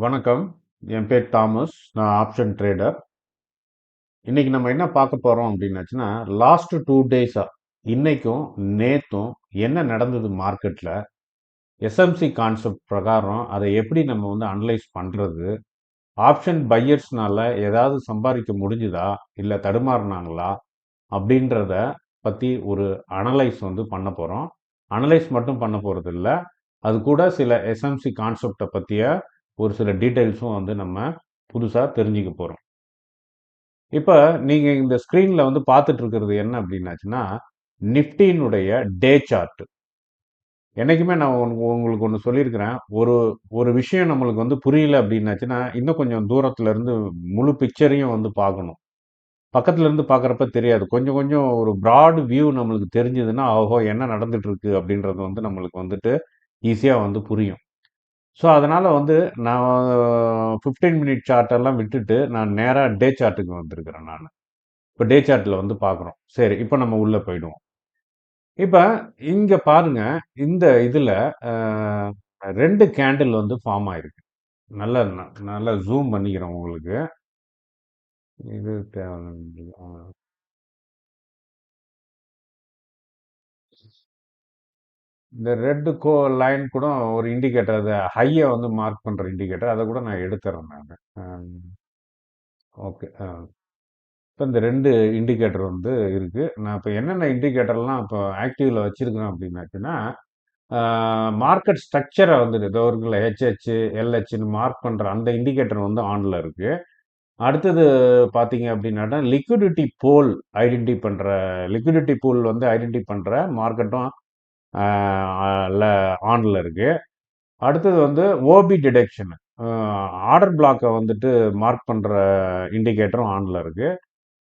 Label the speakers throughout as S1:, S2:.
S1: வணக்கம். என் பேர் தாமஸ். நான் ஆப்ஷன் ட்ரேடர். இன்னைக்கு நம்ம என்ன பார்க்க போறோம் அப்படின்னாச்சுன்னா, லாஸ்ட் 2 டேஸா இன்னைக்கும், நேத்தும் என்ன நடந்தது மார்க்கெட்ல? எஸ்எம்சி கான்செப்ட் பிரகாரம் அதை எப்படி நம்ம அனலைஸ் பண்றது? ஆப்ஷன் பையர்ஸ்னால ஏதாவது சம்பாதிக்க முடிஞ்சுதா? இல்ல தடுமாறுனாங்களா? அப்படின்றத பத்தி ஒரு அனலைஸ் பண்ண போறோம். அனலைஸ் மட்டும் பண்ண போறது இல்ல. அது கூட சில எஸ்எம்சி கான்செப்ட பத்திய ஒரு சில டீடைல்ஸும் நம்ம புதுசா தெரிஞ்சுக்க போறோம். இப்ப நீங்க இந்த ஸ்கிரீன்ல பார்த்துட்டு இருக்கிறது என்ன அப்படின்னாச்சுன்னா, நிஃப்டியினுடைய டே சார்ட். என்னைக்குமே நான் உங்களுக்கு ஒண்ணு சொல்லியிருக்கிறேன். ஒரு ஒரு விஷயம் நம்மளுக்கு புரியல அப்படின்னாச்சுன்னா, இன்னும் கொஞ்சம் தூரத்துல இருந்து முழு பிக்சரையும் பார்க்கணும். பக்கத்துல இருந்து பார்க்கறப்ப தெரியாது. கொஞ்சம் கொஞ்சம் ஒரு பிராட் வியூ நம்மளுக்கு தெரிஞ்சதுன்னா, ஓஹோ! என்ன நடந்துட்டு இருக்கு அப்படின்றது நம்மளுக்கு ஈஸியா புரியும். ஸோ, அதனால நான் 15 மினிட் சார்ட் எல்லாம் விட்டுட்டு, நான் நேரா டே சார்ட்டுக்கு வந்திருக்கிறேன் நானு. இப்ப டே சார்ட்ல பார்க்குறோம். சரி, இப்ப நம்ம உள்ள போயிடுவோம். இப்ப இங்க பாருங்க, இந்த இதுல அ 2 கேண்டில் ஃபார்ம் ஆயிருக்கு. நல்லா நல்லா ஜூம் பண்ணிக்கிறேன் உங்களுக்கு. இது தேவ அ இந்த ரெட் லைன் கூட ஒரு இண்டிகேட்டர். அது ஹைய மார்க் பண்ற இண்டிகேட்டர். அத கூட நான் எடுத்துறேன் நானு. அ ஓகே. இப்ப இந்த 2 இண்டிகேட்டர் இருக்கு. நான் இப்ப என்னென்ன இண்டிகேட்டர்லாம் இப்ப ஆக்டிவ்ல வச்சிருக்கிறேன் அப்படின்னாச்சுன்னா, மார்க்கெட் ஸ்ட்ரக்சரை இதோ இருக்குல்ல ஹெச்ஹெச், எல்ஹெச்ன்னு மார்க் பண்ற அந்த இண்டிகேட்டர் ஆன்ல இருக்கு. அடுத்தது பார்த்தீங்க அப்படின்னாட்டா, லிக்விடிட்டி பூல் ஐடென்டி பண்ற மார்க்கெட்டும் அ ல ஆன்ல இருக்கு. அடுத்தது ஓபி டிடெக்ஷன், அ ஆர்டர் பிளாக்க மார்க் பண்ற இண்டிகேட்டரும் ஆன்ல இருக்கு.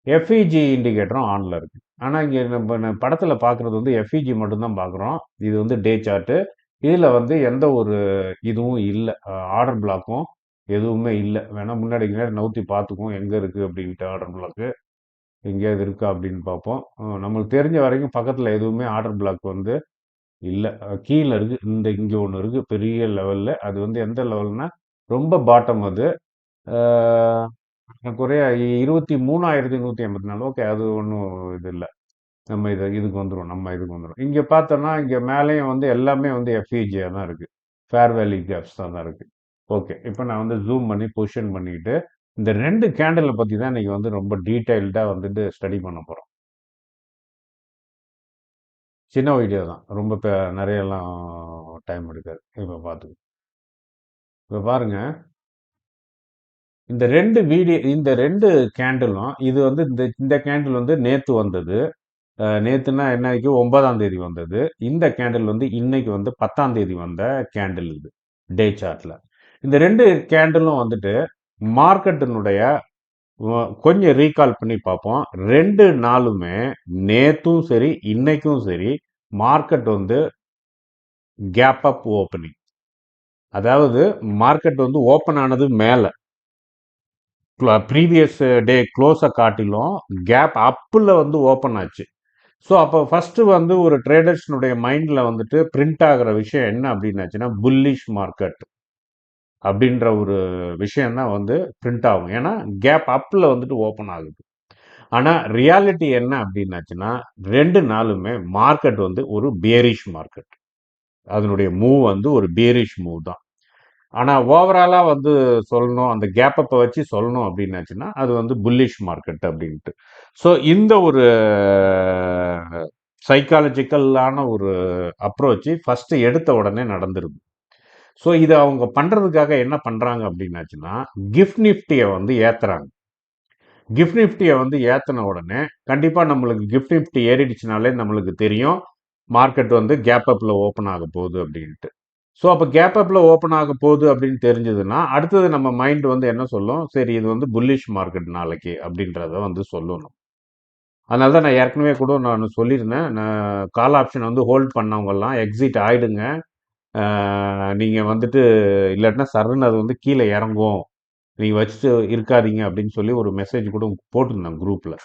S1: எஃப்இஜி இண்டிகேட்டரும் ஆன்ல இருக்கு. ஆனா, இங்க நம்ம படத்துல பார்க்குறது எஃப்இஜி மட்டும் தான் பார்க்குறோம். இது டே சார்ட். இதுல எந்த ஒரு இதுவும் இல்ல. ஆர்டர் பிளாக்கும் எதுவுமே இல்ல. வேணா முன்னாடி கின்னாடி நவுத்தி பார்த்துக்குவோம். எங்க இருக்கு அப்படின்ட்டு ஆர்டர் பிளாக்கு. எங்கேயாவது இருக்கா அப்படின்னு பார்ப்போம். நம்மளுக்கு தெரிஞ்ச வரைக்கும் பக்கத்துல எதுவுமே ஆர்டர் பிளாக் இல்ல. கீழ இருக்கு. இங்க ஒண்ணு இருக்கு பெரிய லெவல்ல. அது எந்த லெவல்னா, ரொம்ப பாட்டம் அது. ஆ குறைய 23,184. ஓகே. அது ஒண்ணும் இது இல்ல. நம்ம இதுக்கு வந்துருவோம். இதுக்கு வந்துருவோம். இங்க பார்த்தோம்னா, இங்க மேலயும் எல்லாமே எஃப்இஜியா தான் இருக்கு. ஃபேர் வேல்யூ கேப்ஸ் தான் இருக்கு. ஓகே. இப்ப நான் ஜூம் பண்ணி பொசிஷன் பண்ணிட்டு, இந்த 2 கேண்டில பத்தி தான் இன்னைக்கு ரொம்ப டீடைல்டா ஸ்டடி பண்ண போறோம். சின்ன வீடியோ தான். ரொம்ப நெறையலாம் டைம் எடுக்காது. இப்ப பார்த்துக்குவோம். இப்ப பாருங்க. இந்த 2 கேண்டிலும் இது இந்த இந்த கேண்டில் நேத்து வந்தது. நேத்துன்னா என்னைக்கு 9ஆம் தேதி வந்தது. இந்த கேண்டில் இன்னைக்கு 10ஆம் தேதி வந்த கேண்டில் இது. டே சார்ட்ல. இந்த 2 கேண்டிலும் மார்க்கெட்டினுடைய கொஞ்சம் ரீகால் பண்ணி பார்ப்போம். 2 நாளுமே நேத்தும் சரி, இன்னைக்கும் சரி மார்க்கெட் கேப் அப் ஓப்பனிங். அதாவது மார்க்கெட் ஓப்பன் ஆனது மேல. ப்ரீவியஸ் டே க்ளோஸை காட்டிலும் கேப் அப்பில் ஓப்பன் ஆச்சு. ஸோ அப்போ ஃபர்ஸ்ட் ஒரு ட்ரேடர்ஸ்னுடைய மைண்ட்ல பிரிண்ட் ஆகிற விஷயம் என்ன அப்படின்னாச்சுன்னா, புல்லிஷ் மார்க்கெட் அப்படின்ற ஒரு விஷயம் தான் பிரிண்ட் ஆகும். ஏன்னா கேப் அப்பில் ஓப்பன் ஆகுது. ஆனா ரியாலிட்டி என்ன அப்படின்னாச்சுன்னா, 2 நாளுமே மார்க்கெட் ஒரு பியரிஷ் மார்க்கெட். அதனுடைய மூவ் ஒரு பியரிஷ் மூவ் தான். ஆனா ஓவராலா சொல்லணும், அந்த கேப் அப்ப வச்சு சொல்லணும் அப்படின்னாச்சுன்னா, அது புல்லிஷ் மார்க்கெட் அப்படின்ட்டு. ஸோ இந்த ஒரு சைக்காலஜிக்கலான ஒரு அப்ரோச் ஃபர்ஸ்ட் எடுத்த உடனே நடந்துருது. ஸோ இதை அவங்க பண்றதுக்காக என்ன பண்றாங்க அப்படின்னாச்சுன்னா, கிஃப்ட் நிஃப்டியை ஏத்துறாங்க. கிஃப்ட் நிஃப்டியை ஏத்தின உடனே கண்டிப்பா நம்மளுக்கு கிஃப்ட் நிஃப்டி ஏறிடுச்சுனாலே நம்மளுக்கு தெரியும் மார்க்கெட் கேப் அப்ல ஓப்பன் ஆக போகுது அப்படின்ட்டு. ஸோ அப்போ கேப் அப்ல ஓப்பன் ஆக போகுது அப்படின்னு தெரிஞ்சதுன்னா, அடுத்தது நம்ம மைண்ட் என்ன சொல்லும், சரி இது புல்லிஷ் மார்க்கெட் நாளைக்கு அப்படின்றத சொல்லணும். அதனால தான் நான் ஏற்கனவே கூட நான் சொல்லியிருந்தேன். நான் கால் ஆப்ஷன் ஹோல்ட் பண்ணவங்கலாம் எக்ஸிட் ஆயிடுங்க. நீங்க இல்லாட்டினா சர்ருன்னு அது கீழே இறங்கும். நீங்க வச்சுட்டு இருக்காதீங்க அப்படின்னு சொல்லி ஒரு மெசேஜ் கூட போட்டிருந்தேன் குரூப்ல.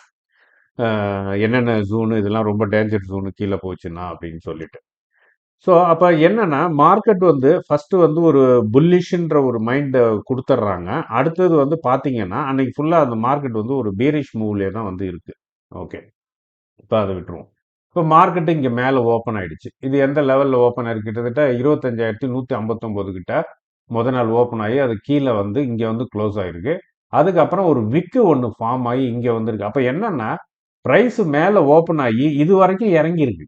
S1: என்னென்ன ஜோனு இதெல்லாம் ரொம்ப டேஞ்சர் ஜோனு கீழே போச்சுன்னா அப்படின்னு சொல்லிட்டு. ஸோ அப்போ என்னன்னா மார்க்கெட் வந்து ஃபர்ஸ்ட் வந்து ஒரு புல்லிஷ்ன்ற ஒரு மைண்டை கொடுத்துட்றாங்க. அடுத்தது வந்து பார்த்தீங்கன்னா அன்னைக்கு ஃபுல்லாக அந்த மார்க்கெட் வந்து ஒரு பேரிஷ் மூவ்லேயே தான் வந்து இருக்கு. ஓகே, இப்போ அதை விட்டுருவோம். இப்போ மார்க்கெட்டு இங்கே மேலே ஓப்பன் ஆயிடுச்சு. இது எந்த லெவலில் ஓப்பன் ஆயிருக்கு? கிட்டத்தட்ட 25,159 கிட்ட முத நாள் ஓப்பன் ஆகி அது கீழே வந்து இங்கே வந்து க்ளோஸ் ஆயிருக்கு. அதுக்கப்புறம் ஒரு விக்கு ஒன்று ஃபார்ம் ஆகி இங்கே வந்திருக்கு. அப்போ என்னன்னா ப்ரைஸ் மேலே ஓப்பன் ஆகி இது வரைக்கும் இறங்கியிருக்கு.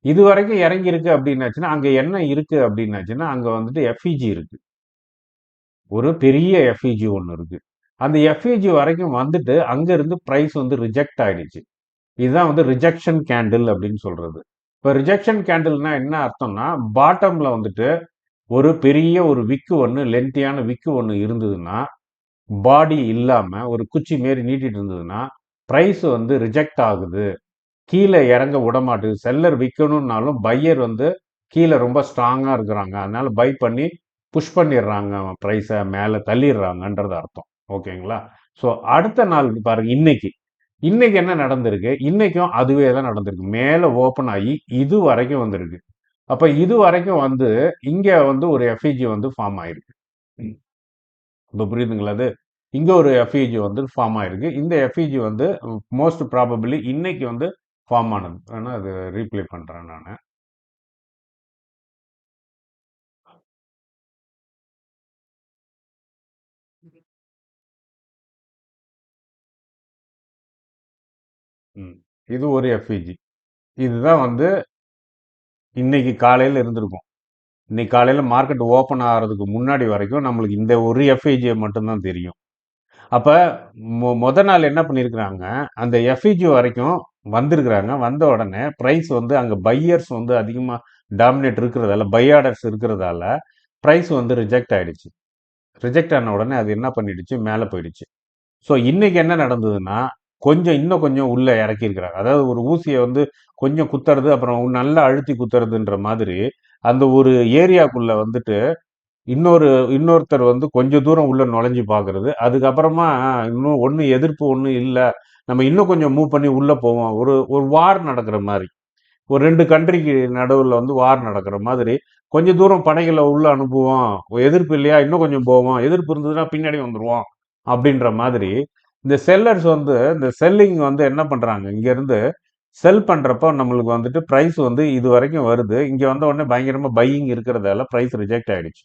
S1: இது வரைக்கும் இறங்கியிருக்கு அப்படின்னாச்சுன்னா அங்கே என்ன இருக்கு அப்படின்னாச்சுன்னா அங்கே வந்துட்டு எஃப்இஜி இருக்கு. ஒரு பெரிய எஃப்இஜி ஒன்று இருக்கு. அந்த எஃப்இஜி வரைக்கும் வந்துட்டு அங்க இருந்து ப்ரைஸ் வந்து ரிஜெக்ட் ஆயிடுச்சு. இதுதான் வந்து ரிஜெக்ஷன் கேண்டில் அப்படின்னு சொல்றது. இப்போ ரிஜெக்ஷன் கேண்டில்னா என்ன அர்த்தம்னா பாட்டம்ல வந்துட்டு ஒரு பெரிய ஒரு விக்கு ஒன்று லென்த்தியான விக்கு ஒன்று இருந்ததுன்னா பாடி இல்லாம ஒரு குச்சி மாரி நீட்டிட்டு இருந்ததுன்னா பிரைஸ் வந்து ரிஜெக்ட் ஆகுது, கீழே இறங்க விட மாட்டுது. செல்லர் விற்கணும்னாலும் பையர் வந்து கீழே ரொம்ப ஸ்ட்ராங்கா இருக்கிறாங்க, அதனால பை பண்ணி புஷ் பண்ணிடுறாங்க, ப்ரைஸை மேலே தள்ளிடுறாங்கன்றது அர்த்தம். ஓகேங்களா? ஸோ அடுத்த நாள் பாருங்க, இன்னைக்கு இன்னைக்கு என்ன நடந்திருக்கு? இன்னைக்கும் அதுவே தான் நடந்திருக்கு. மேலே ஓப்பன் ஆகி இது வரைக்கும் வந்திருக்கு. அப்ப இது வரைக்கும் வந்து இங்க வந்து ஒரு எஃப்இஜி வந்து ஃபார்ம் ஆயிருக்கு. இப்போ புரியுதுங்களா அது? இங்க ஒரு எஃப்இஜி வந்து ஃபார்ம் ஆயிருக்கு. இந்த எஃப்இஜி வந்து மோஸ்ட் ப்ராபபிளி இன்னைக்கு வந்து ஃபார்ம் ஆனது. ஆனா அது ரீப்ளே பண்றேன் நானு. ம். இது ஒரு எஃப்இஜி. இதுதான் வந்து இன்னைக்கு காலையில இருந்திருக்கும். இன்னைக்கு காலையில மார்க்கெட் ஓப்பன் ஆகிறதுக்கு முன்னாடி வரைக்கும் நம்மளுக்கு இந்த ஒரு எஃப்இஜியை மட்டும்தான் தெரியும். அப்ப மொத நாள் என்ன பண்ணியிருக்கிறாங்க, அந்த எஃப்இஜி வரைக்கும் வந்திருக்கிறாங்க. வந்த உடனே பிரைஸ் வந்து அங்க பையர்ஸ் வந்து அதிகமா டாமினேட் இருக்கிறதால, பை ஆர்டர்ஸ் இருக்கிறதால பிரைஸ் வந்து ரிஜெக்ட் ஆயிடுச்சு. ரிஜெக்ட் ஆன உடனே அது என்ன பண்ணிடுச்சு, மேலே போயிடுச்சு. ஸோ இன்னைக்கு என்ன நடந்ததுன்னா, இன்னும் கொஞ்சம் உள்ள இறக்கியிருக்கிறாங்க. அதாவது ஒரு ஊசியை வந்து கொஞ்சம் குத்துறது, அப்புறம் நல்லா அழுத்தி குத்துறதுன்ற மாதிரி, அந்த ஒரு ஏரியாக்குள்ள வந்துட்டு இன்னொருத்தர் வந்து கொஞ்சம் தூரம் உள்ள நுழைஞ்சு பார்க்கறது. அதுக்கப்புறமா இன்னும் ஒண்ணும் எதிர்ப்பு ஒண்ணும் இல்ல. நம்ம இன்னும் கொஞ்சம் மூவ் பண்ணி உள்ள போவோம். ஒரு ஒரு வார் நடக்கிற மாரி. ஒரு 2 கண்ட்ரிக்கு நடுவுல வந்து வார் நடக்கிற மாதிரி, கொஞ்சம் தூரம் படைகள உள்ள அனுப்புவோம். எதிர்ப்பு இல்லையா? இன்னும் கொஞ்சம் போவோம். எதிர்ப்பு இருந்ததுன்னா பின்னாடி வந்துருவோம். அப்படின்ற மாதிரி, இந்த செல்லர்ஸ் வந்து இந்த செல்லிங் வந்து என்ன பண்றாங்க? இங்க இருந்து செல் பண்றப்போ நம்மளுக்கு வந்துட்டு பிரைஸ் வந்து இதுவரைக்கும் வருது. இங்க வந்த உடனே பயங்கரமா பையிங் இருக்கிறதால பிரைஸ் ரிஜெக்ட் ஆயிடுச்சு.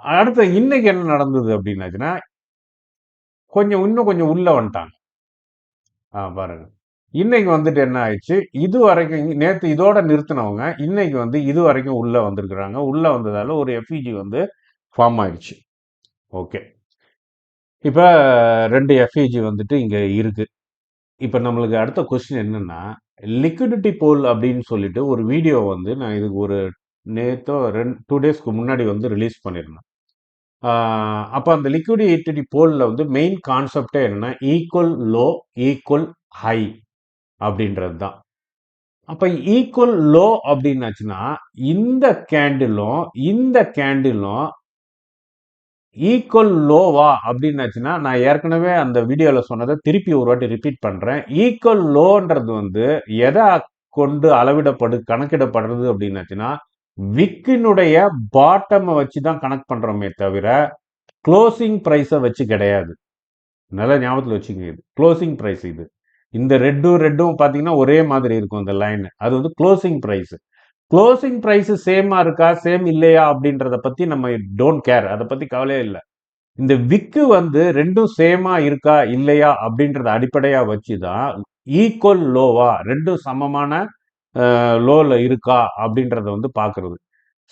S1: அடுத்து இன்னைக்கு என்ன நடந்தது அப்படின்னாச்சுன்னா, இன்னும் கொஞ்சம் உள்ள வந்துட்டாங்க. பாருங்க. இன்னைக்கு வந்துட்டு என்ன ஆயிடுச்சு, இது வரைக்கும் நேத்து இதோட நிறுத்தினவங்க, இன்னைக்கு வந்து இது வரைக்கும் உள்ள வந்திருக்கிறாங்க. உள்ள வந்ததால ஒரு எஃப்இஜி வந்து ஃபார்ம் ஆயிடுச்சு. ஓகே. இப்ப 2 எஃப்இஜி வந்துட்டு இங்க இருக்கு. இப்ப நம்மளுக்கு அடுத்த கொஸ்டின் என்னன்னா, லிக்விடிட்டி போல் அப்படின்னு சொல்லிட்டு ஒரு வீடியோ வந்து நான் இதுக்கு ஒரு நேத்தோ 2 டேஸ்க்கு முன்னாடி வந்து ரிலீஸ் பண்ணியிருந்தேன். அப்ப அந்த லிக்விடிட்டி போல்ல வந்து மெயின் கான்செப்டே என்னன்னா, ஈக்குவல் லோ, ஈக்குவல் ஹை அப்படின்றது தான். அப்ப ஈக்குவல் லோ அப்படின்னாச்சுன்னா, இந்த கேண்டிலும் இந்த கேண்டிலும் ஈக்குவல் லோவா அப்படின்னாச்சுன்னா, நான் ஏற்கனவே அந்த வீடியோல சொன்னதை திருப்பி ஒரு வாட்டி ரிப்பீட் பண்றேன். ஈக்குவல் லோன்றது வந்து எதை கொண்டு கணக்கிடப்படுறது அப்படின்னாச்சுன்னா, விக்கினுடைய பாட்டம் வச்சு தான் கணக்கு பண்றோமே தவிர க்ளோசிங் பிரைஸை வச்சு கிடையாது. நல்லா ஞாபகத்தில் வச்சுக்கோங்க, இது க்ளோசிங் பிரைஸ். இது இந்த ரெட்டும் பார்த்தீங்கன்னா ஒரே மாதிரி இருக்கும் இந்த லைன். அது வந்து க்ளோசிங் பிரைஸ். க்ளோசிங் பிரைஸ் சேமா இருக்கா சேம் இல்லையா அப்படின்றத பத்தி நம்ம டோன்ட் கேர், அதை பத்தி கவலையே இல்லை. இந்த விக்கு வந்து ரெண்டும் சேமா இருக்கா இல்லையா அப்படின்றத அடிப்படையா வச்சுதான் ஈக்குவல் லோவா, ரெண்டும் சமமான லோல இருக்கா அப்படின்றத வந்து பாக்குறது.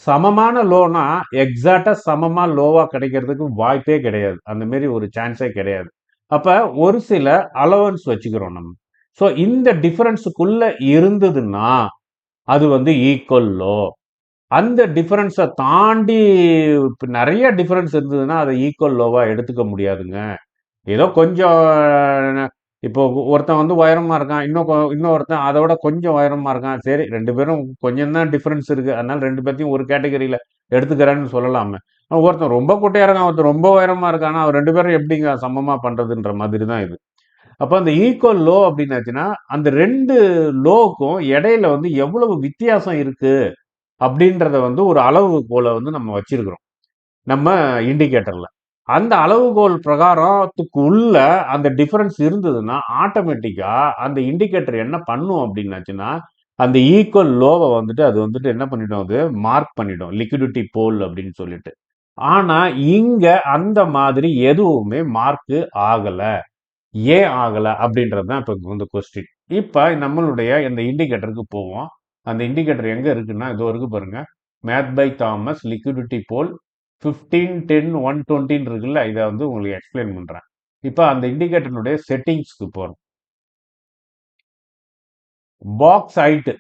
S1: சமமான லோனா எக்ஸாக்டா சமமா லோவா கிடைக்கிறதுக்கு வாய்ப்பே கிடையாது. அந்த மாதிரி ஒரு சான்ஸே கிடையாது. அப்ப ஒரு சில அலவன்ஸ் வச்சுக்கிறோம் நம்ம. ஸோ இந்த டிஃபரன்ஸுக்குள்ள இருந்ததுன்னா அது வந்து ஈக்குவல் லோ. அந்த டிஃபரன்ஸை தாண்டி நிறைய டிஃபரன்ஸ் இருந்ததுன்னா அதை ஈக்குவல் லோவா எடுத்துக்க முடியாதுங்க. ஏதோ கொஞ்சம் இப்போ ஒருத்தன் வந்து உயரமா இருக்கான், இன்னொருத்தன் அதை விட கொஞ்சம் உயரமா இருக்கான். சரி, ரெண்டு பேரும் கொஞ்சம் தான் டிஃபரன்ஸ் இருக்கு, அதனால ரெண்டு பேர்த்தையும் ஒரு கேட்டகரியில எடுத்துக்கிறேன்னு சொல்லலாமே. ஒருத்தன் ரொம்ப குட்டையா இருக்கான், ஒருத்தன் ரொம்ப உயரமா இருக்கானா, அவர் ரெண்டு பேரும் எப்படிங்க சமமா பண்றதுன்ற மாதிரி தான் இது. அப்ப அந்த ஈக்குவல் லோ அப்படின்னாச்சுன்னா அந்த ரெண்டு லோக்கும் இடையில வந்து எவ்வளவு வித்தியாசம் இருக்கு அப்படின்றத வந்து ஒரு அளவுகோலை வந்து நம்ம வச்சிருக்கிறோம் நம்ம இண்டிகேட்டர்ல. அந்த அளவுகோல் பிரகாரத்துக்கு உள்ள அந்த டிஃபரன்ஸ் இருந்ததுன்னா ஆட்டோமேட்டிக்கா அந்த இண்டிகேட்டர் என்ன பண்ணும் அப்படின்னாச்சுன்னா அந்த ஈக்குவல் லோவை வந்துட்டு அது வந்துட்டு என்ன பண்ணிடும், அது மார்க் பண்ணிடும் லிக்விடிட்டி போல் அப்படின்னு சொல்லிட்டு. ஆனா இங்க அந்த மாதிரி எதுவுமே மார்க் ஆகல. ஏன் ஆகல அப்படின்றது தான் இப்போ வந்து கொஸ்டின். இப்போ நம்மளுடைய இந்த இண்டிகேட்டருக்கு போவோம். அந்த இண்டிகேட்டர் எங்க இருக்குன்னா இதோ இருக்கு பாருங்க. மேத் பை தாமஸ் லிக்விடிட்டி போல் 15 10 120 இருக்குல்ல, இதை வந்து உங்களுக்கு எக்ஸ்பிளைன் பண்றேன். இப்போ அந்த இண்டிகேட்டருடைய செட்டிங்ஸ்க்கு போறோம். பாக்ஸ் ஹைட்,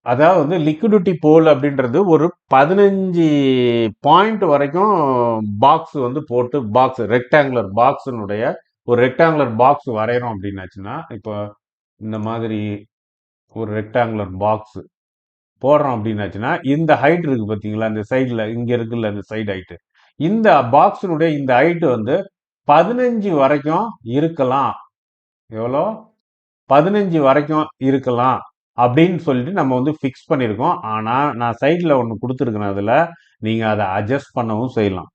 S1: அதாவது வந்து லிக்விடிட்டி போல் அப்படின்றது ஒரு 15 பாயிண்ட் வரைக்கும் பாக்ஸ் வந்து போட்டு பாக்ஸ் ரெக்டாங்குலர் பாக்ஸினுடைய ஒரு ரெக்டாங்குலர் பாக்ஸ் வரைகிறோம் அப்படின்னாச்சுன்னா இப்போ இந்த மாதிரி ஒரு ரெக்டாங்குலர் பாக்ஸ் போடுறோம் அப்படின்னாச்சுன்னா இந்த ஹைட் இருக்கு பார்த்தீங்களா, இந்த சைடில் இங்கே இருக்குல்ல இந்த சைடு ஹைட்டு, இந்த பாக்ஸினுடைய இந்த ஹைட்டு வந்து 15 வரைக்கும் இருக்கலாம். எவ்வளோ? 15 வரைக்கும் இருக்கலாம் அப்படின்னு சொல்லிட்டு நம்ம வந்து ஃபிக்ஸ் பண்ணியிருக்கோம். ஆனால் நான் சைடில் ஒன்று கொடுத்துருக்கேன், அதில் நீங்கள் அதை அட்ஜஸ்ட் பண்ணவும் செய்யலாம்.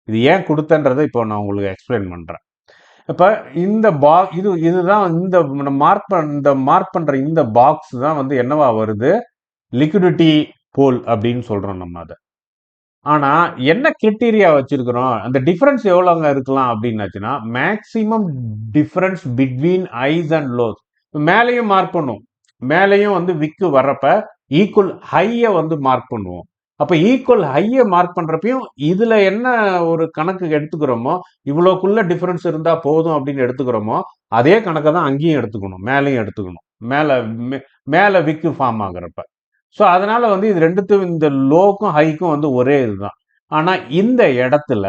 S1: இது ஏன் கொடுத்தன்றதை இப்போ நான் உங்களுக்கு எக்ஸ்பிளைன் பண்ணுறேன். இப்போ இந்த இதுதான் இந்த மார்க் பண்ணுற இந்த பாக்ஸ் தான் வந்து என்னவா வருது, லிக்விடிட்டி போல் அப்படின்னு சொல்கிறோம் நம்ம அதை. ஆனா என்ன கிரிட்டீரியா வச்சிருக்கிறோம், அந்த டிஃபரன்ஸ் எவ்வளோங்க இருக்கலாம் அப்படின்னாச்சுன்னா maximum difference between highs and lows. மேலையும் மார்க் பண்ணும், மேலையும் வந்து விக்கு வர்றப்ப ஈக்குவல் ஹையை வந்து மார்க் பண்ணுவோம். அப்ப ஈக்குவல் ஹையை மார்க் பண்றப்பையும் இதுல என்ன ஒரு கணக்கு எடுத்துக்கிறோமோ, இவ்வளோக்குள்ள டிஃபரன்ஸ் இருந்தா போதும் அப்படின்னு எடுத்துக்கிறோமோ அதே கணக்கை தான் அங்கேயும் எடுத்துக்கணும், மேலையும் எடுத்துக்கணும். மேல விக்கு ஃபார்ம் ஆகுறப்ப. ஸோ அதனால வந்து இது ரெண்டுத்தும் இந்த லோக்கும் ஹைக்கும் வந்து ஒரே இதுதான். ஆனா இந்த இடத்துல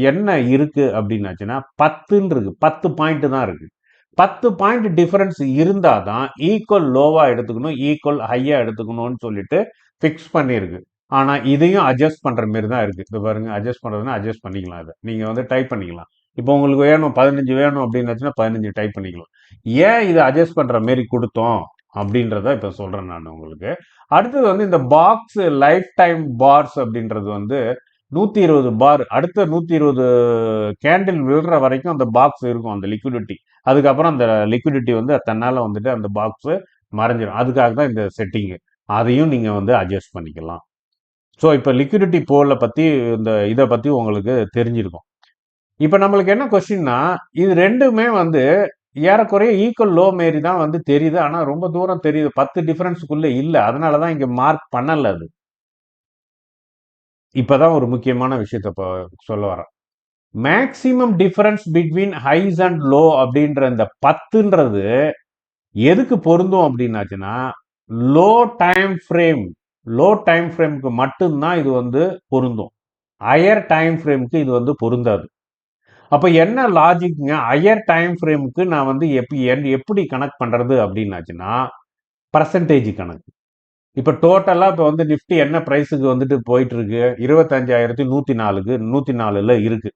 S1: என்ன இருக்கு அப்படின்னாச்சுன்னா 10 இருக்கு, 10 பாயிண்ட் தான் இருக்கு. 10 பாயிண்ட் டிஃபரன்ஸ் இருந்தாதான் ஈக்குவல் லோவா எடுத்துக்கணும், ஈக்குவல் ஹையா எடுத்துக்கணும்னு சொல்லிட்டு ஃபிக்ஸ் பண்ணியிருக்கு. ஆனா இதையும் அட்ஜஸ்ட் பண்ற மாதிரி தான் இருக்கு. இது பாருங்க, அட்ஜஸ்ட் பண்றதுன்னா அட்ஜஸ்ட் பண்ணிக்கலாம். அதை நீங்க வந்து டைப் பண்ணிக்கலாம். இப்போ உங்களுக்கு வேணும் 15 வேணும் அப்படின்னாச்சுன்னா 15 டைப் பண்ணிக்கலாம். ஏன் இதை அட்ஜஸ்ட் பண்ற மாதிரி கொடுத்தோம் அப்படின்றத இப்ப சொல்றேன் நான் உங்களுக்கு. அடுத்தது வந்து இந்த பாக்ஸ் லைஃப் டைம் பார்ஸ் அப்படின்றது வந்து 120 பார், அடுத்த 120 கேண்டில் விழுற வரைக்கும் அந்த பாக்ஸ் இருக்கும், அந்த லிக்விடிட்டி. அதுக்கப்புறம் அந்த லிக்விடிட்டி வந்து தன்னால வந்துட்டு அந்த பாக்ஸ் மறைஞ்சிடும். அதுக்காக தான் இந்த செட்டிங். அதையும் நீங்க வந்து அட்ஜஸ்ட் பண்ணிக்கலாம். ஸோ இப்போ லிக்விடிட்டி போல பத்தி இந்த இதை பத்தி உங்களுக்கு தெரிஞ்சிருக்கும். இப்போ நம்மளுக்கு என்ன கொஸ்டின்னா, இது ரெண்டுமே வந்து ஏறக்குறைய ஈக்குவல் லோ மாரி தான் வந்து தெரியுது. ஆனா ரொம்ப தூரம் தெரியுது, 10 டிஃபரன்ஸ்க்குள்ள இல்ல. அதனால தான் இங்க மார்க் பண்ணல அது. இப்பதான் ஒரு முக்கியமான விஷயத்த சொல்ல வரேன். Maximum difference between highs and low அப்படின்ற இந்த 10ன்றது எதுக்கு பொருந்தும் அப்படின்னாச்சுன்னா low time frame, low time ஃப்ரேம்க்கு மட்டும்தான் இது வந்து பொருந்தும். ஹையர் டைம் ஃப்ரேம்க்கு இது வந்து பொருந்தாது. அப்ப என்ன லாஜிக்ங்க, ஹையர் டைம் ஃப்ரேமுக்கு நான் வந்து எப்படி கனெக்ட் பண்றது அப்படின்னாச்சுன்னா பர்சன்டேஜ் கணக்கு. இப்ப டோட்டலா இப்ப வந்து நிப்டி என்ன பிரைஸுக்கு வந்துட்டு போயிட்டு இருக்கு, 25,104க்கு 104ல இருக்கு.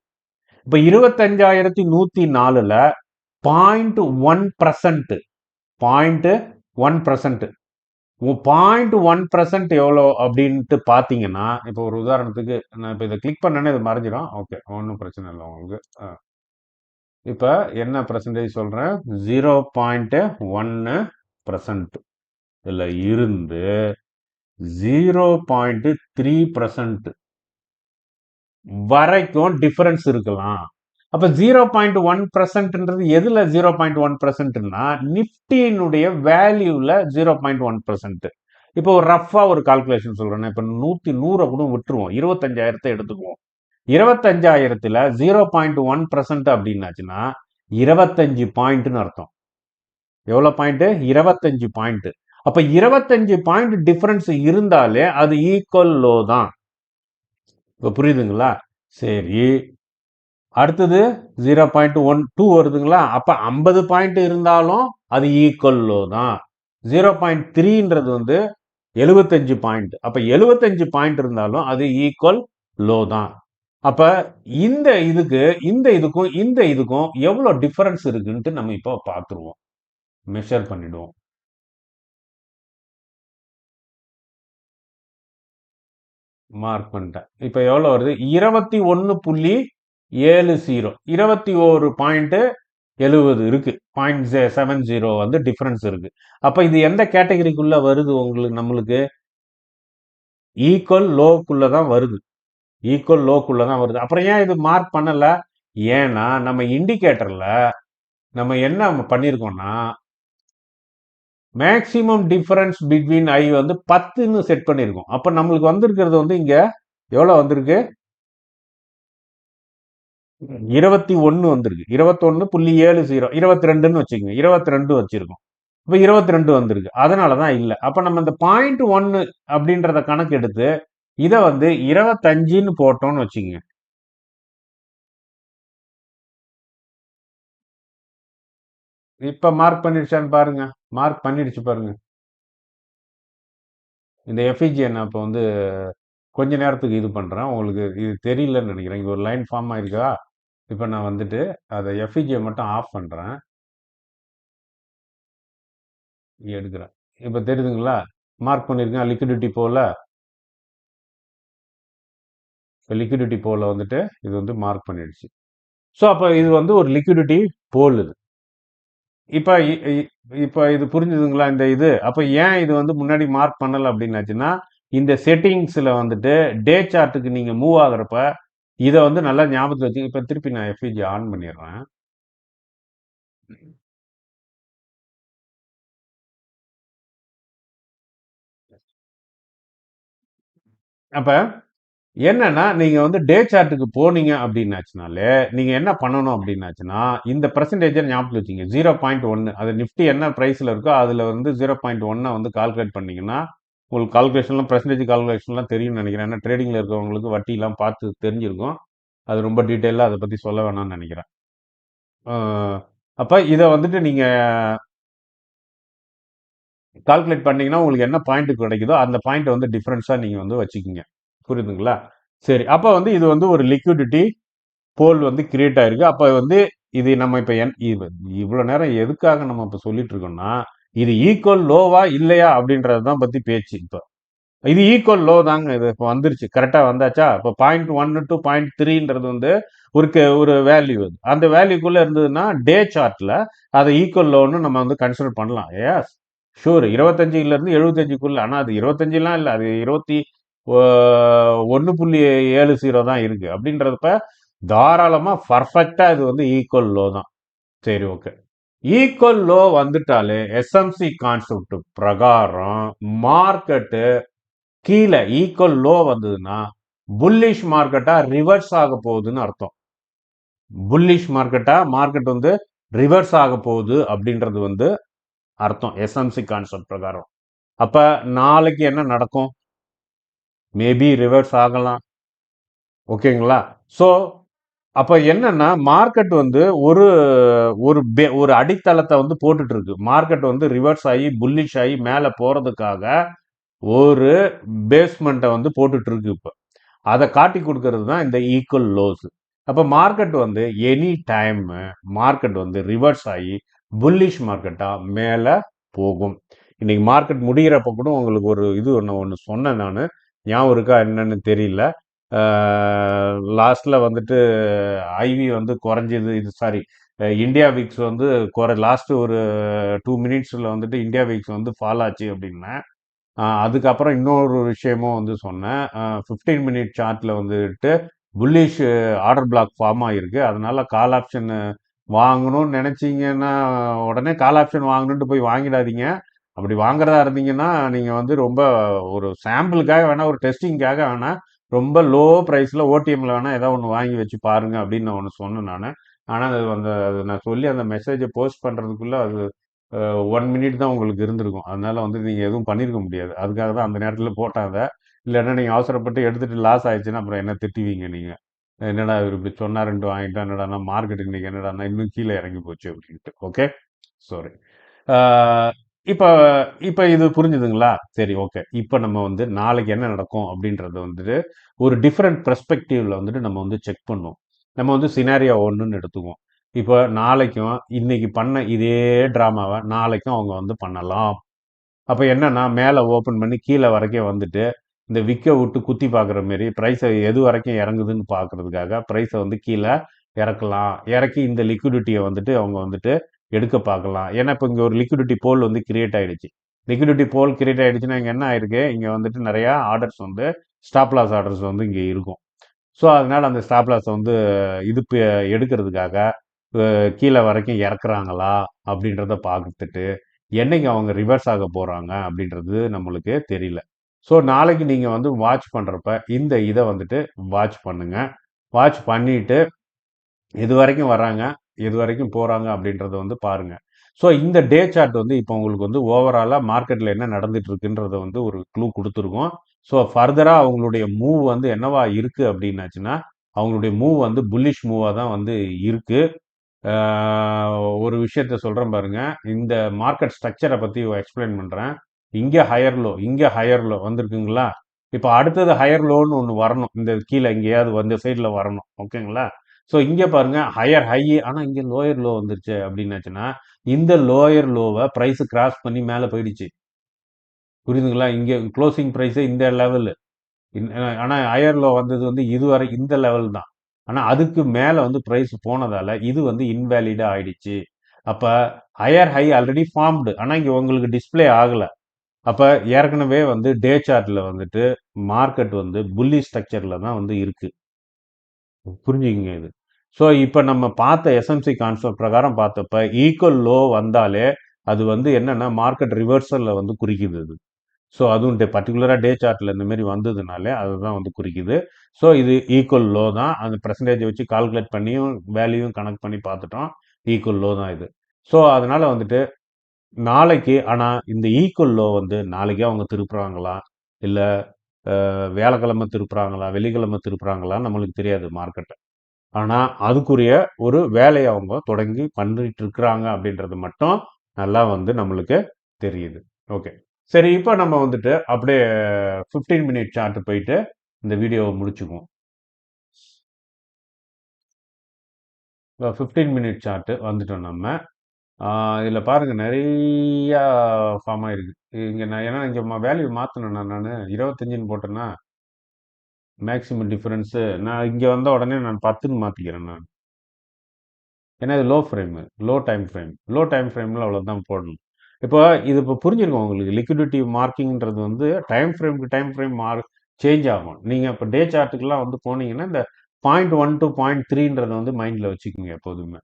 S1: இப்ப 25,104ல 0.1%, 0.1%, 0.1% எவ்வளோ அப்படின்ட்டு பார்த்தீங்கன்னா, இப்போ ஒரு உதாரணத்துக்கு நான் இப்போ இதை கிளிக் பண்ணேன்னா இது மறைஞ்சிடும். ஓகே, ஒன்றும் பிரச்சனை இல்லை உங்களுக்கு. இப்போ என்ன பர்சன்டேஜ் சொல்கிறேன், 0.1% இதில் இருந்து 0.3% வரைக்கும் டிஃபரன்ஸ் இருக்கலாம். அப்ப 0.1%ன்றது எதுல 0.1%னா நிப்டியினுடைய வேல்யூல 0.1%. இப்போ ஒரு ரஃபா ஒரு கால்குலேஷன் சொல்றேன். இப்ப 100 கூட விட்டுருவோம், 25,000 எடுத்துக்குவோம். 25,000ல 0.1% அப்படின்னாச்சுன்னா 25 பாயிண்ட்னு அர்த்தம். எவ்வளவு பாயிண்ட்? 25 பாயிண்ட். அப்ப 25 பாயிண்ட் டிஃபரன்ஸ் இருந்தாலே அது ஈக்குவல் லோ தான். இப்ப புரியுதுங்களா? சரி, அடுத்தது 0.12 வருதுங்களா, அப்ப 50 பாயிண்ட் இருந்தாலும் அது ஈக்குவல் லோ தான். 0.3ன்றது வந்து 75 பாயிண்ட். அப்ப 75 பாயிண்ட் இருந்தாலும் அது ஈக்குவல் லோ தான். அப்ப இந்த இதுக்கும் எவ்வளவு டிஃபரன்ஸ் இருக்குன்ட்டு நம்ம இப்போ பார்த்துருவோம், மெஷர் பண்ணிடுவோம். மார்க் பண்ணிட்டேன். இப்போ எவ்வளோ வருது? 21.70, 21.70 இருக்கு. 0.70 வந்து டிஃபரன்ஸ் இருக்கு. அப்ப இது எந்த கேட்டகரிக்குள்ள வருது உங்களுக்கு? நம்மளுக்கு ஈக்குவல் லோக்குள்ள தான் வருது. ஈக்குவல் லோக்குள்ள தான் வருது. அப்புறம் ஏன் இது மார்க் பண்ணல? ஏன்னா நம்ம இண்டிகேட்டர்ல நம்ம என்ன பண்ணியிருக்கோம்னா, மேக்ஸிமம் டிஃபரன்ஸ் பிட்வீன் ஐ வந்து 10ன்னு செட் பண்ணியிருக்கோம். அப்ப நம்மளுக்கு வந்திருக்கிறது வந்து இங்க எவ்வளோ வந்திருக்கு? 21 வந்திருக்கு. 21.70, 22ன்னு வச்சுக்கோங்க. 22 வச்சிருக்கோம். இப்ப 22 வந்திருக்கு. அதனால தான் இல்ல. அப்ப நம்ம இந்த 0.1 அப்படின்றத கணக்கு எடுத்து இத வந்து 25ன்னு போட்டோம்னு வச்சுக்கோங்க. இப்ப மார்க் பண்ணிடுச்சான்னு பாருங்க. மார்க் பண்ணிடுச்சு பாருங்க. இந்த எஃப்இஜியை நான் இப்போ வந்து கொஞ்ச நேரத்துக்கு இது பண்றேன். உங்களுக்கு இது தெரியலன்னு நினைக்கிறேன். இங்க ஒரு லைன் ஃபார்ம் ஆயிருக்கா? இப்ப நான் வந்துட்டு அதை எஃப்இஜியை மட்டும் ஆஃப் பண்றேன். எடுக்கிறேன். இப்ப தெரியுதுங்களா? மார்க் பண்ணிருக்கேன் லிக்விடிட்டி போல. லிக்விடிட்டி போல வந்துட்டு இது வந்து மார்க் பண்ணிடுச்சு. ஸோ அப்போ இது வந்து ஒரு லிக்விடிட்டி போல் இது. இப்போ இப்போ இது புரிஞ்சுதுங்களா இந்த இது? அப்போ ஏன் இது வந்து முன்னாடி மார்க் பண்ணல அப்படின்னாச்சுன்னா, இந்த செட்டிங்ஸில் வந்துட்டு டே சார்ட்டுக்கு நீங்கள் மூவ் ஆகுறப்ப இதை வந்து நல்லா ஞாபகத்தில் வச்சு இப்போ திருப்பி நான் எஃப்இஜி ஆன் பண்ணிடுறேன். அப்போ என்னன்னா நீங்க வந்து டே சார்ட்டுக்கு போனீங்க அப்படின்னாச்சுனாலே நீங்க என்ன பண்ணணும் அப்படின்னாச்சுன்னா இந்த பர்சன்டேஜை ஞாபகத்தில் வச்சுங்க. 0.1 அது நிஃப்டி என்ன பிரைஸ்ல இருக்கோ அதுல வந்து 0.1 வந்து கால்குலேட் பண்ணீங்கன்னா உங்களுக்கு கால்குலேஷன்லாம் பர்சன்டேஜ் கால்குலேஷன்லாம் தெரியும்னு நினைக்கிறேன். ஏன்னா ட்ரேடிங்ல இருக்கிறவங்களுக்கு வட்டிலாம் பார்த்து தெரிஞ்சிருக்கும். அது ரொம்ப டீட்டெயிலாக அதை பத்தி சொல்ல வேணாம்னு நினைக்கிறேன். அப்ப இதை வந்துட்டு நீங்க கால்குலேட் பண்ணீங்கன்னா உங்களுக்கு என்ன பாயிண்ட் கிடைக்குதோ அந்த பாயிண்ட் வந்து டிஃபரன்ஸா நீங்க வந்து வச்சுக்கிங்க. புரியுதுங்களா? சரி, அப்ப வந்து இது வந்து ஒரு லிக்விடிட்டி போல் வந்து கிரியேட் ஆயிருக்கு. அப்ப வந்து இது நம்ம இப்ப இவ்வளவு நேரம் எதுக்காக நம்ம இப்ப சொல்லிட்டு இருக்கோம்னா, இது ஈக்குவல் லோவா இல்லையா அப்படின்றத தான் பத்தி பேச்சு. இப்ப இது ஈக்குவல் லோ தாங்க. இது இப்ப வந்துருச்சு, கரெக்டா வந்தாச்சா? இப்ப 0.1 டு 0.3ன்றது வந்து ஒரு வேல்யூ. அது அந்த வேல்யூக்குள்ள இருந்ததுன்னா டே சார்ட்ல அதை ஈக்குவல் லோன்னு நம்ம வந்து கன்சிடர் பண்ணலாம். S, sure. 25ல இருந்து 75க்குள்ள. ஆனா அது 25லாம் இல்ல, அது 21.70 தான் இருக்கு. அப்படின்றப்ப தாராளமா பர்ஃபெக்டா இது வந்து ஈக்குவல் லோ தான். சரி, ஓகே. ஈக்குவல் லோ வந்துட்டாலே எஸ்எம்சி கான்செப்ட் பிரகாரம் மார்க்கெட்டு கீழே ஈக்குவல் லோ வந்ததுன்னா புல்லிஷ் மார்க்கெட்டா ரிவர்ஸ் ஆக போகுதுன்னு அர்த்தம். புல்லிஷ் மார்க்கெட்டா மார்க்கெட் வந்து ரிவர்ஸ் ஆக போகுது அப்படின்றது வந்து அர்த்தம் எஸ்எம்சி கான்செப்ட் பிரகாரம். அப்ப நாளைக்கு என்ன நடக்கும்? மேபி ரிவர்ஸ் ஆகலாம். ஓகேங்களா? ஸோ அப்ப என்னன்னா மார்க்கெட் வந்து ஒரு ஒரு ஒரு அடித்தளத்தை வந்து போட்டுட்டு இருக்கு. மார்க்கெட் வந்து ரிவர்ஸ் ஆகி புல்லிஷ் ஆகி மேல போறதுக்காக ஒரு பேஸ்மெண்ட்டை வந்து போட்டுட்டு இருக்கு. இப்ப அதை காட்டி கொடுக்கறது தான் இந்த ஈக்குவல் லோஸ். அப்ப மார்க்கெட் வந்து எனி டைம் மார்க்கெட் வந்து ரிவர்ஸ் ஆகி புல்லிஷ் மார்க்கெட்டா மேல போகும். இன்னைக்கு மார்க்கெட் முடிகிறப்ப கூட உங்களுக்கு ஒரு இது ஒன்று சொன்னேன் நான். ஞாபகம் இருக்கா என்னன்னு தெரியல. லாஸ்ட்ல வந்துட்டு ஐவி வந்து குறைஞ்சது. இது சாரி, இந்தியா விக்ஸ் வந்து லாஸ்ட் ஒரு 2 மினிட்ஸ்ல வந்துட்டு இந்தியா விக்ஸ் வந்து ஃபால் ஆச்சு அப்படின்னா அதுக்கப்புறம் இன்னொரு விஷயமும் வந்து சொன்னேன். 15 மினிட் சார்ட்ல வந்துட்டு புல்லிஷ் ஆர்டர் பிளாக் ஃபார்ம் ஆகிருக்கு. அதனால கால் ஆப்ஷன் வாங்கணும்னு நினைச்சீங்கன்னா உடனே கால் ஆப்ஷன் வாங்கணுன்ட்டு போய் வாங்கிடாதீங்க. அப்படி வாங்குறதா இருந்தீங்கன்னா நீங்க வந்து ரொம்ப ஒரு சாம்பிளுக்காக வேணா, ஒரு டெஸ்டிங்காக வேணா, ரொம்ப லோ ப்ரைஸ்ல ஓடிஎம்ல வேணா ஏதாவது ஒன்று வாங்கி வச்சு பாருங்க அப்படின்னு நான் ஒன்று சொன்னேன் நான். ஆனால் அது நான் சொல்லி அந்த மெசேஜை போஸ்ட் பண்றதுக்குள்ள அது 1 மினிட் தான் உங்களுக்கு இருந்திருக்கும். அதனால வந்து நீங்க எதுவும் பண்ணியிருக்க முடியாது. அதுக்காக தான் அந்த நேரத்தில் போட்டாங்க. இல்லைன்னா நீங்க அவசரப்பட்டு எடுத்துட்டு லாஸ் ஆயிடுச்சுன்னா அப்புறம் என்ன திட்டுவீங்க நீங்க? என்னடா இவர் இப்படி சொன்னாருன்ட்டு வாங்கிட்டா, என்னடான்னா மார்க்கெட் இன்னைக்கு என்னடான்னா இன்னும் கீழே இறங்கி போச்சு அப்படின்ட்டு. Okay, sorry. இப்போ இப்போ இது புரிஞ்சுதுங்களா? சரி, ஓகே. இப்போ நம்ம வந்து நாளைக்கு என்ன நடக்கும் அப்படின்றத வந்துட்டு ஒரு டிஃப்ரெண்ட் பெர்ஸ்பெக்டிவ்ல வந்துட்டு நம்ம வந்து செக் பண்ணுவோம். நம்ம வந்து சினாரியோ ஒன்றுன்னு எடுத்துக்குவோம். இப்போ நாளைக்கும் இன்னைக்கு பண்ண இதே டிராமாவை நாளைக்கும் அவங்க வந்து பண்ணலாம். அப்போ என்னன்னா மேலே ஓப்பன் பண்ணி கீழே வரைக்கும் வந்துட்டு இந்த விக்க விட்டு குத்தி பார்க்குற மாரி ப்ரைஸை எது வரைக்கும் இறங்குதுன்னு பார்க்கறதுக்காக ப்ரைஸை வந்து கீழே இறக்கலாம். இறக்கி இந்த லிக்விடிட்டியை வந்துட்டு அவங்க வந்துட்டு எடுக்க பார்க்கலாம். ஏன்னா இப்போ இங்கே ஒரு லிக்விடிட்டி போல் வந்து கிரியேட் ஆயிடுச்சு. லிக்விடிட்டி போல் கிரியேட் ஆயிடுச்சுன்னா இங்கே என்ன ஆயிருக்கு, இங்கே வந்துட்டு நிறையா ஆர்டர்ஸ் வந்து ஸ்டாப் லாஸ் ஆர்டர்ஸ் வந்து இங்கே இருக்கும். ஸோ அதனால அந்த ஸ்டாப் லாஸை வந்து இது எடுக்கிறதுக்காக கீழே வரைக்கும் இறக்குறாங்களா அப்படின்றத பார்த்துட்டு என்னைக்கு அவங்க ரிவர்ஸ் ஆக போகிறாங்க அப்படின்றது நம்மளுக்கு தெரியல. ஸோ நாளைக்கு நீங்கள் வந்து வாட்ச் பண்ணுறப்ப இந்த இதை வந்துட்டு வாட்ச் பண்ணுங்க. வாட்ச் பண்ணிட்டு எது வரைக்கும் வராங்க, எது வரைக்கும் போகிறாங்க அப்படின்றத வந்து பாருங்க. ஸோ இந்த டே சார்ட் வந்து இப்போ உங்களுக்கு வந்து ஓவராலாக மார்க்கெட்டில் என்ன நடந்துட்டு இருக்குன்றத வந்து ஒரு க்ளூ கொடுத்துருக்கோம். ஸோ ஃபர்தராக அவங்களுடைய மூவ் வந்து என்னவா இருக்கு அப்படின்னாச்சுன்னா, அவங்களுடைய மூவ் வந்து புல்லிஷ் மூவாக தான் வந்து இருக்கு. ஒரு விஷயத்த சொல்கிறேன் பாருங்க. இந்த மார்க்கெட் ஸ்ட்ரக்சரை பற்றி எக்ஸ்பிளைன் பண்ணுறேன். இங்கே ஹையர் லோ, இங்கே ஹையர் லோ வந்திருக்குங்களா? இப்போ அடுத்தது ஹையர் லோன்னு ஒன்று வரணும். இந்த கீழே எங்கேயாவது வந்து சைடில் வரணும். ஓகேங்களா? ஸோ இங்கே பாருங்க ஹையர் ஹை, ஆனால் இங்கே லோயர் லோ வந்துருச்சு அப்படின்னாச்சுன்னா, இந்த லோயர் லோவை ப்ரைஸ் கிராஸ் பண்ணி மேலே போயிடுச்சு. புரியுதுங்களா? இங்கே க்ளோசிங் ப்ரைஸே இந்த லெவலு. ஆனால் ஹையர் லோ வந்தது வந்து இதுவரை இந்த லெவல் தான். ஆனால் அதுக்கு மேலே வந்து ப்ரைஸ் போனதால இது வந்து இன்வேலிடாக ஆயிடுச்சு. அப்போ ஹையர் ஹை ஆல்ரெடி ஃபார்ம்டு, ஆனால் இங்கே உங்களுக்கு டிஸ்பிளே ஆகலை. அப்போ ஏற்கனவே வந்து டே சார்ட்டில் வந்துட்டு மார்க்கெட் வந்து புல்லி ஸ்ட்ரக்சரில் தான் வந்து இருக்குது. புரிஞ்சுக்கிங்க இது. ஸோ இப்போ நம்ம பார்த்த எஸ்எம்சி கான்செப்ட் பிரகாரம் பார்த்தப்ப ஈக்குவல் லோ வந்தாலே அது வந்து என்னன்னா மார்க்கெட் ரிவர்சலில் வந்து குறிக்குது அது. ஸோ அதுவும் பர்டிகுலராக டே சார்ட்டில் இந்த மாதிரி வந்ததுனாலே அதுதான் வந்து குறிக்குது. ஸோ இது ஈக்குவல் லோ தான். அந்த பர்சன்டேஜை வச்சு கால்குலேட் பண்ணியும் வேல்யூவும் கனெக்ட் பண்ணி பார்த்துட்டோம். ஈக்குவல் லோ தான் இது. ஸோ அதனால வந்துட்டு நாளைக்கு ஆனால் இந்த ஈக்குவல் லோ வந்து நாளைக்கே அவங்க திருப்புறாங்களா, இல்லை வியாழக்கிழமை திருப்புறாங்களா, வெள்ளிக்கிழமை திருப்புறாங்களா நம்மளுக்கு தெரியாது மார்க்கெட்டை. ஆனால் அதுக்குரிய ஒரு வேலையை அவங்க தொடங்கி பண்ணிட்டு இருக்கிறாங்க அப்படின்றது மட்டும் நல்லா வந்து நம்மளுக்கு தெரியுது. ஓகே, சரி. இப்போ நம்ம வந்துட்டு அப்படியே 15 மினிட் சார்ட் போயிட்டு இந்த வீடியோவை முடிச்சுக்குவோம். 15 மினிட் சார்ட் வந்துட்டோம் நம்ம. இதில் பாருங்க நிறையா ஃபார்ம் ஆயிருக்கு இங்கே. நான் ஏன்னா இங்கே வேல்யூ மாற்றணும். நான் 25ன்னு போட்டேன்னா மேக்ஸிமம் டிஃபரன்ஸு நான் இங்கே வந்த உடனே நான் 10ன்னு மாற்றிக்கிறேன் நான். ஏன்னா இது லோ ஃப்ரேமு, லோ டைம் ஃப்ரேமில் அவ்வளோதான் போடணும். இப்போ இது இப்போ புரிஞ்சிருக்கும் உங்களுக்கு. லிக்விடிட்டி மார்க்கிங்கிறது வந்து டைம் ஃப்ரேம் சேஞ்ச் ஆகும். நீங்கள் இப்போ டே சார்ட்டுக்கெல்லாம் வந்து போனீங்கன்னா இந்த 0.1 to 0.3ன்றதை வந்து மைண்டில் வச்சுக்கோங்க எப்போதுமே.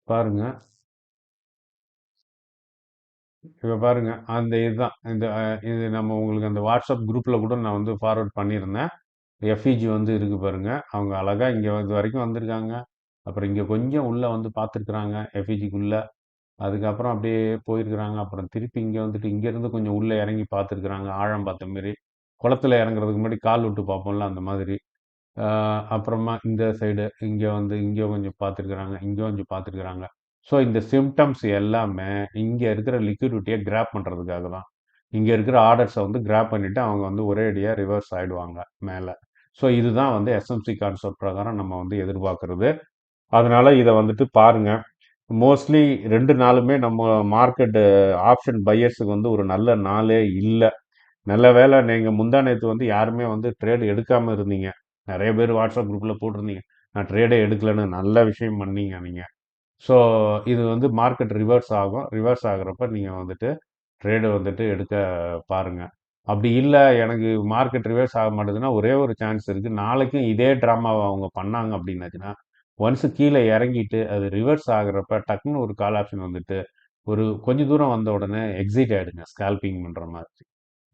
S1: பாருங்க, இப்போ பாருங்க அந்த இதுதான் இந்த இது நம்ம உங்களுக்கு அந்த வாட்ஸ்அப் குரூப்பில் கூட நான் வந்து ஃபார்வர்ட் பண்ணியிருந்தேன். எஃப்இஜி வந்து இருக்கு பாருங்க. அவங்க அழகா இங்கே இது வரைக்கும் வந்திருக்காங்க. அப்புறம் இங்கே கொஞ்சம் உள்ளே வந்து பார்த்துருக்குறாங்க எஃப்இஜிக்குள்ளே. அதுக்கப்புறம் அப்படியே போயிருக்கிறாங்க. அப்புறம் திருப்பி இங்கே வந்துட்டு இங்கேருந்து கொஞ்சம் உள்ளே இறங்கி பார்த்துருக்குறாங்க. ஆழம் பார்த்த மாரி. குளத்துல இறங்குறதுக்கு முன்னாடி கால் விட்டு பார்ப்போம்ல அந்த மாதிரி. அப்புறமா இந்த சைடு இங்கே வந்து இங்கே கொஞ்சம் பார்த்துருக்குறாங்க. இங்கே கொஞ்சம் பார்த்துருக்குறாங்க. ஸோ இந்த சிம்டம்ஸ் எல்லாமே இங்கே இருக்கிற லிக்விடிட்டியை கிராப் பண்ணுறதுக்காக தான். இங்கே இருக்கிற ஆர்டர்ஸை வந்து கிராப் பண்ணிவிட்டு அவங்க வந்து ஒரே அடியாக ரிவர்ஸ் ஆகிடுவாங்க மேலே. ஸோ இதுதான் வந்து எஸ்எம்சி கான்செப்ட் பிரகாரம் நம்ம வந்து எதிர்பார்க்கறது. அதனால இதை வந்துட்டு பாருங்க. மோஸ்ட்லி 2 நாளுமே நம்ம மார்க்கெட் ஆப்ஷன் பையர்ஸுக்கு வந்து ஒரு நல்ல நாளே இல்லை. நல்ல வேளை நீங்கள் முந்தா நேற்று வந்து யாருமே வந்து ட்ரேடு எடுக்காமல் இருந்தீங்க. நிறைய பேர் வாட்ஸ்அப் குரூப்பில் போட்டிருந்தீங்க நான் ட்ரேடே எடுக்கலைன்னு. நல்ல விஷயம் பண்ணீங்க நீங்கள். ஸோ இது வந்து மார்க்கெட் ரிவர்ஸ் ஆகும். ரிவர்ஸ் ஆகுறப்ப நீங்கள் வந்துட்டு ட்ரேடை வந்துட்டு எடுக்க பாருங்கள். அப்படி இல்லை எனக்கு மார்க்கெட் ரிவர்ஸ் ஆக மாட்டேதுன்னா ஒரே ஒரு சான்ஸ் இருக்குது. நாளைக்கும் இதே ட்ராமாவை அவங்க பண்ணாங்க அப்படின்னாச்சுன்னா ஒன்ஸு கீழே இறங்கிட்டு அது ரிவர்ஸ் ஆகுறப்ப டக்குன்னு ஒரு கால் ஆப்ஷன் வந்துட்டு ஒரு கொஞ்சம் தூரம் வந்த உடனே எக்ஸிட் ஆகிடுங்க ஸ்கேல்பிங் பண்ணுற மாதிரி.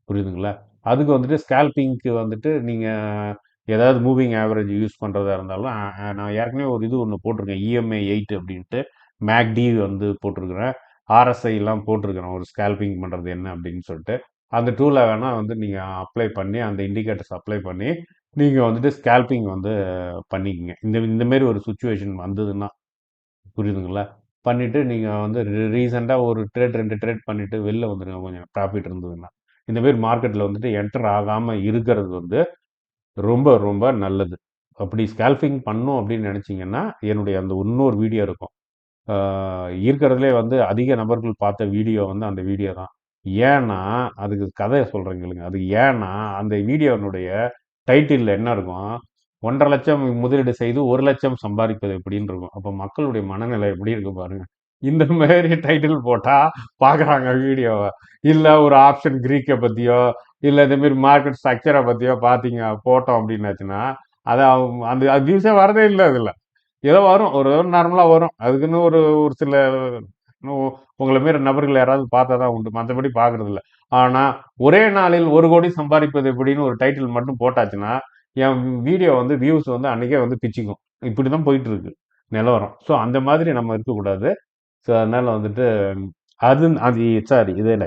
S1: புரியுதுங்களா? அதுக்கு வந்துட்டு ஸ்கேல்பிங்க்கு வந்துட்டு நீங்கள் ஏதாவது மூவிங் ஆவரேஜ் யூஸ் பண்ணுறதா இருந்தாலும் நான் ஏற்கனவே ஒரு இது ஒன்று போட்டிருக்கேன். இஎம்ஐ 8 அப்படின்ட்டு மேக்டி வந்து போட்டிருக்கிறேன். ஆர்எஸ்ஐலாம் போட்டிருக்கிறேன். ஒரு ஸ்கேல்பிங் பண்ணுறது என்ன அப்படின்னு சொல்லிட்டு அந்த டூலை வேணால் வந்து நீங்கள் அப்ளை பண்ணி அந்த இண்டிகேட்டர்ஸ் அப்ளை பண்ணி நீங்கள் வந்துட்டு ஸ்கேல்பிங் வந்து பண்ணிக்கங்க. இந்தமாரி ஒரு சுச்சுவேஷன் வந்ததுன்னா புரியுதுங்களா? பண்ணிவிட்டு நீங்கள் வந்து ரீசெண்டாக ஒரு ட்ரேட் 2 ட்ரேட் பண்ணிவிட்டு வெளில வந்துடுங்க கொஞ்சம் ப்ராஃபிட் இருந்ததுன்னா. இந்தமாரி மார்க்கெட்டில் வந்துட்டு என்டர் ஆகாமல் இருக்கிறது வந்து ரொம்ப ரொம்ப நல்லது. அப்படி ஸ்கேல்பிங் பண்ணும் அப்படின்னு நினச்சிங்கன்னா என்னுடைய அந்த இன்னொரு வீடியோ இருக்கும். இருக்கிறதுலே வந்து அதிக நபர்கள் பார்த்த வீடியோ வந்து அந்த வீடியோ தான். ஏன்னா, அதுக்கு கதைய சொல்றேன் கேளுங்க. அது ஏன்னா, அந்த வீடியோனுடைய டைட்டில்ல என்ன இருக்கும்? 1,50,000 முதலீடு செய்து 1,00,000 சம்பாதிப்பது எப்படின்னு இருக்கும். அப்ப மக்களுடைய மனநிலை எப்படி இருக்கு பாருங்க. இந்த மாரி டைட்டில் போட்டா பார்க்குறாங்க வீடியோவ. இல்ல ஒரு ஆப்ஷன் கிரீக்க பத்தியோ, இல்ல இந்த மாரி மார்க்கெட் ஸ்ட்ரக்சர பத்தியோ பார்த்தீங்க போட்டோம் அப்படின்னாச்சுன்னா, அது அந்த வியூஸே வரதே இல்ல அதுல. ஏதோ வரும். ஒரு நார்மலா வரும். அதுக்குன்னு ஒரு ஒரு சில உங்கள மாரி நபர்கள் யாராவது பார்த்தா தான் உண்டு. மத்தபடி பார்க்கறதில்ல. ஆனா, ஒரே நாளில் 1,00,00,000 சம்பாதிப்பது எப்படின்னு ஒரு டைட்டில் மட்டும் போட்டாச்சுன்னா, என் வீடியோ வந்து வியூஸ் வந்து அன்னைக்கே வந்து பிச்சுக்கும். இப்படிதான் போயிட்டு இருக்கு நிலவரம். ஸோ அந்த மாதிரி நம்ம இருக்கக்கூடாது. ஸோ அதனால வந்துட்டு அது அது சாரி இது இல்ல.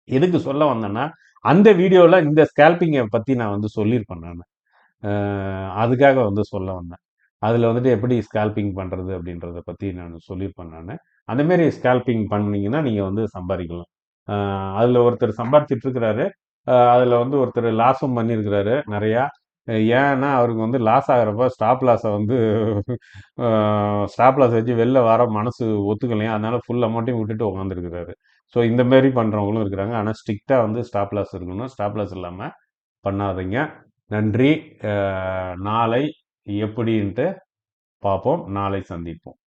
S1: எதுக்கு சொல்ல வந்தேன்னா, அந்த வீடியோல இந்த ஸ்கேல்பிங்க பத்தி நான் வந்து சொல்லியிருப்பேன் நானு. அ அதுக்காக வந்து சொல்ல வந்தேன். அதில வந்துட்டு எப்படி ஸ்கேல்பிங் பண்றது அப்படின்றத பத்தி நான் சொல்லியிருப்பேன் நானு. அந்த மாரி ஸ்கேல்பிங் பண்ணீங்கன்னா, நீங்க வந்து சம்பாரிக்கலாம். அ அதில ஒருத்தர் சம்பாரிச்சுட்டு இருக்கிறாரு. அதில வந்து ஒருத்தர் லாஸும் பண்ணியிருக்கிறாரு நெறையா. ஏன்னா, அவருக்கு வந்து லாஸ் ஆகுறப்ப ஸ்டாப் லாஸ வந்து அ ஸ்டாப் லாஸ் வச்சு வெளில வர மனசு ஒத்துக்கலையாம். அதனால ஃபுல் அமௌண்ட்டையும் விட்டுட்டு உட்காந்துருக்கிறாரு. ஸோ இந்த மாரி பண்றவங்களும் இருக்கிறாங்க. ஆனா ஸ்ட்ரிக்ட்டா வந்து ஸ்டாப் லாஸ் இருக்கணும். ஸ்டாப் லாஸ் இல்லாம பண்ணாதீங்க. நன்றி. நாளை எப்படின்ட்டு பார்ப்போம். நாளை சந்திப்போம்.